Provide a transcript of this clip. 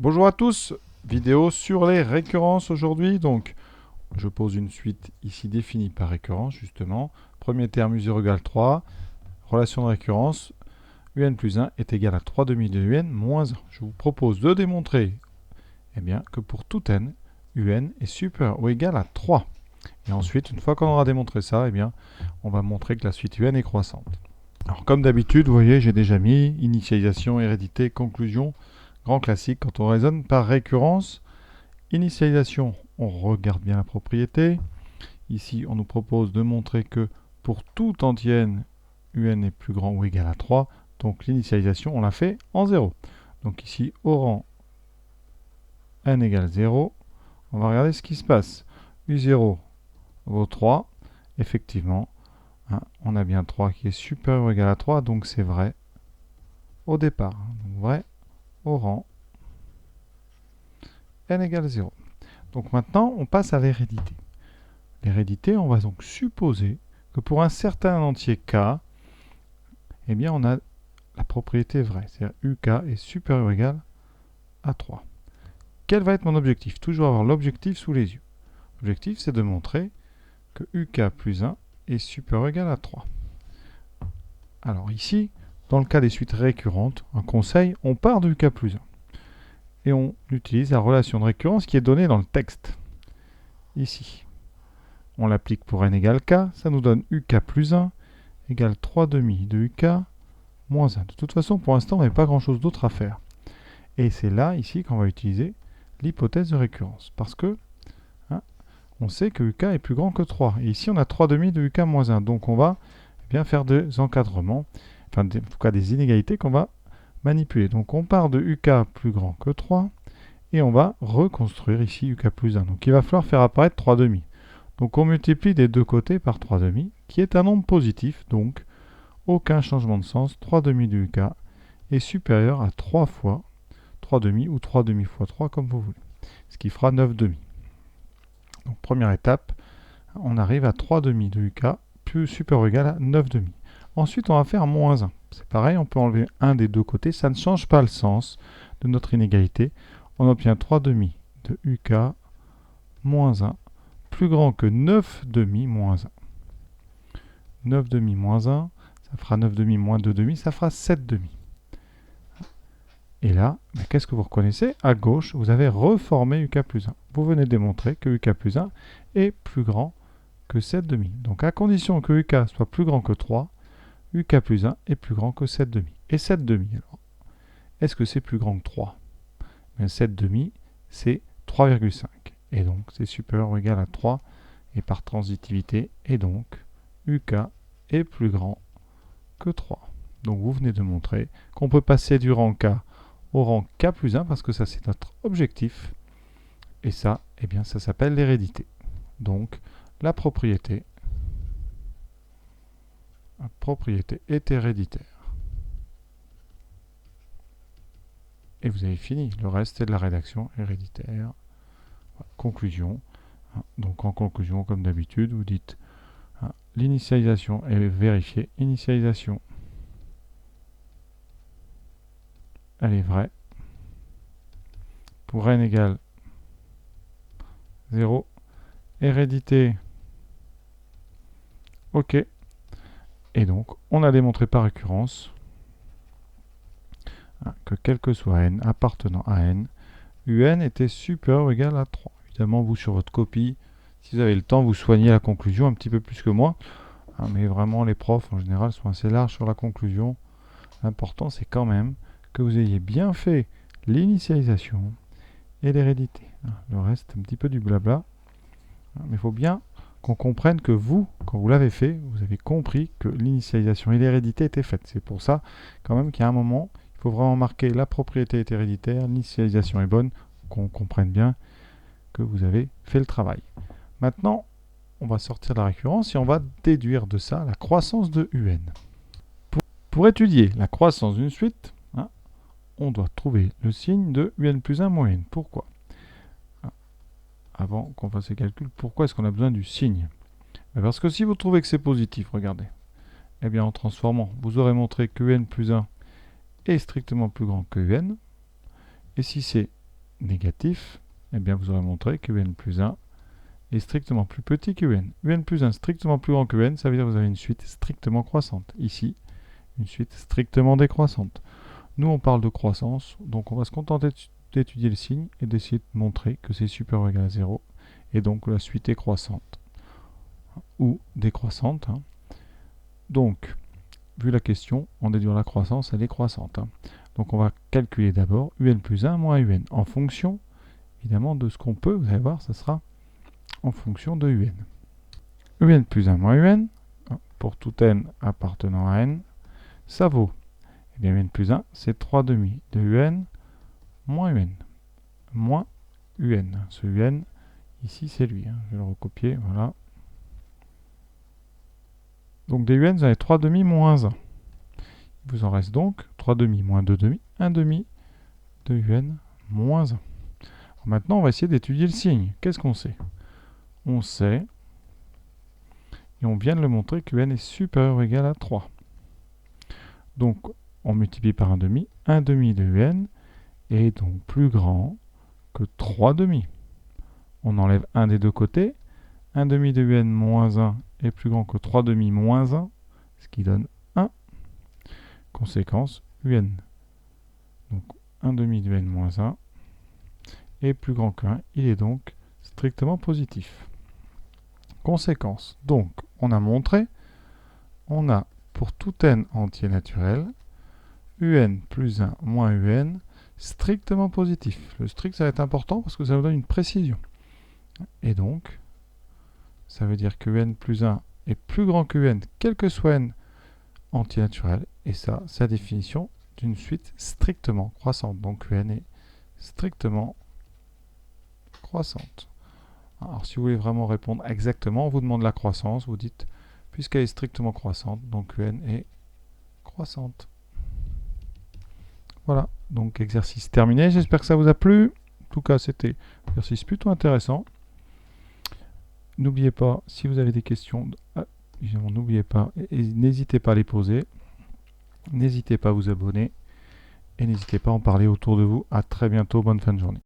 Bonjour à tous, vidéo sur les récurrences aujourd'hui. Donc, je pose une suite ici définie par récurrence, justement. Premier terme u0 égale 3, relation de récurrence, un plus 1 est égal à 3 demi de un moins 1. Je vous propose de démontrer que pour tout n, un est supérieur ou égal à 3. Et ensuite, une fois qu'on aura démontré ça, on va montrer que la suite un est croissante. Alors, comme d'habitude, vous voyez, j'ai déjà mis initialisation, hérédité, conclusion. Grand classique quand on raisonne par récurrence. Initialisation, on regarde bien la propriété. Ici, on nous propose de montrer que pour tout entier n, un est plus grand ou égal à 3. Donc l'initialisation, on l'a fait en 0. Donc ici, au rang n égale 0, on va regarder ce qui se passe. U0 vaut 3. Effectivement, on a bien 3 qui est supérieur ou égal à 3, donc c'est vrai au départ. Donc vrai au rang n égale 0. Donc maintenant, on passe à l'hérédité. L'hérédité, on va donc supposer que pour un certain entier k, on a la propriété vraie, c'est-à-dire uk est supérieur ou égal à 3. Quel va être mon objectif? Toujours avoir l'objectif sous les yeux. L'objectif, c'est de montrer que uk plus 1 est supérieur ou égal à 3. Alors ici, dans le cas des suites récurrentes, un conseil, on part de uk plus 1. Et on utilise la relation de récurrence qui est donnée dans le texte. Ici. On l'applique pour n égale k, ça nous donne uk plus 1 égale 3 demi de uk moins 1. De toute façon, pour l'instant, on n'avait pas grand-chose d'autre à faire. Et c'est là, ici, qu'on va utiliser l'hypothèse de récurrence. Parce que, on sait que uk est plus grand que 3. Et ici, on a 3 demi de uk moins 1. Donc, on va faire des encadrements, en tout cas des inégalités qu'on va manipuler. Donc, on part de uk plus grand que 3. Et on va reconstruire ici uk plus 1. Donc, il va falloir faire apparaître 3 demi. Donc on multiplie des deux côtés par 3 demi, qui est un nombre positif, donc aucun changement de sens, 3 demi de uk est supérieur à 3 fois 3 demi, ou 3 demi fois 3, comme vous voulez, ce qui fera 9 demi. Donc première étape, on arrive à 3 demi de uk plus supérieur ou égal à 9 demi. Ensuite, on va faire moins 1. C'est pareil, on peut enlever un des deux côtés, ça ne change pas le sens de notre inégalité. On obtient 3 demi de uk moins 1 plus grand que 9 demi moins 1. 9 demi moins 1, ça fera 9 demi moins 2 demi, ça fera 7 demi. Et là, qu'est-ce que vous reconnaissez? À gauche, vous avez reformé uk plus 1. Vous venez de démontrer que uk plus 1 est plus grand que 7 demi. Donc à condition que uk soit plus grand que 3, uk plus 1 est plus grand que 7 demi. Et 7 demi, alors, est-ce que c'est plus grand que 3? 7 demi, c'est 3,5. Et donc, c'est supérieur ou égal à 3. Et par transitivité, et donc, uk est plus grand que 3. Donc, vous venez de montrer qu'on peut passer du rang k au rang k plus 1, parce que ça, c'est notre objectif. Et ça, ça s'appelle l'hérédité. Donc, la propriété est héréditaire. Et vous avez fini. Le reste, c'est de la rédaction héréditaire. Conclusion. Donc en conclusion, comme d'habitude, vous dites l'initialisation est vérifiée. Initialisation, elle est vraie. Pour n égale 0. Hérédité, ok. Et donc, on a démontré par récurrence que quel que soit n appartenant à n, un était supérieur ou égal à 3. Évidemment, vous, sur votre copie, si vous avez le temps, vous soignez la conclusion un petit peu plus que moi. Mais vraiment, les profs, en général, sont assez larges sur la conclusion. L'important, c'est quand même que vous ayez bien fait l'initialisation et l'hérédité. Le reste, un petit peu du blabla. Mais il faut bien qu'on comprenne que vous, quand vous l'avez fait, vous avez compris que l'initialisation et l'hérédité étaient faites. C'est pour ça, quand même, qu'il y a un moment, il faut vraiment marquer la propriété est héréditaire, l'initialisation est bonne, qu'on comprenne bien que vous avez fait le travail. Maintenant, on va sortir de la récurrence et on va déduire de ça la croissance de un. Pour étudier la croissance d'une suite, on doit trouver le signe de un plus 1 moins n. Pourquoi? Avant qu'on fasse les calculs, pourquoi est-ce qu'on a besoin du signe? Parce que si vous trouvez que c'est positif, regardez, en transformant, vous aurez montré que un plus 1 est strictement plus grand que un. Et si c'est négatif, eh bien vous aurez montré que un plus 1 est strictement plus petit que un plus 1 strictement plus grand que ça veut dire que vous avez une suite strictement croissante. Ici, une suite strictement décroissante. Nous, on parle de croissance, donc on va se contenter d'étudier le signe et d'essayer de montrer que c'est supérieur ou égal à 0, et donc la suite est croissante, ou décroissante. Donc, vu la question, on déduit la croissance, elle est croissante. Donc on va calculer d'abord un plus 1 moins un, en fonction, évidemment, de ce qu'on peut, vous allez voir, ça sera en fonction de un plus 1 moins un, pour tout n appartenant à n, ça vaut, eh bien un plus 1, c'est 3 demi de un moins un. Moins un. Ce un, ici, c'est lui. Je vais le recopier, voilà. Donc des un, vous avez 3 demi moins 1. Il vous en reste donc 3 demi moins 2 demi, 1 demi de un moins 1. Alors maintenant, on va essayer d'étudier le signe. Qu'est-ce qu'on sait? On sait, et on vient de le montrer, que n est supérieur ou égal à 3. Donc, on multiplie par 1 demi de n est donc plus grand que 3 demi. On enlève un des deux côtés. 1 demi de n moins 1 est plus grand que 3 demi moins 1, ce qui donne 1. Conséquence, un. Donc, 1 demi de n moins 1 est plus grand que 1. Il est donc strictement positif. Conséquence, donc, on a montré, on a pour tout n entier naturel, un plus 1 moins un, strictement positif. Le strict, ça va être important parce que ça nous donne une précision. Et donc, ça veut dire que n plus 1 est plus grand que n, quel que soit n entier naturel. Et ça, c'est la définition d'une suite strictement croissante. Donc, n est strictement croissante. Alors, si vous voulez vraiment répondre exactement, on vous demande la croissance. Vous dites, puisqu'elle est strictement croissante, donc n est croissante. Voilà, donc exercice terminé. J'espère que ça vous a plu. En tout cas, c'était un exercice plutôt intéressant. N'oubliez pas, si vous avez des questions, n'oubliez pas, n'hésitez pas à les poser. N'hésitez pas à vous abonner. Et n'hésitez pas à en parler autour de vous. À très bientôt. Bonne fin de journée.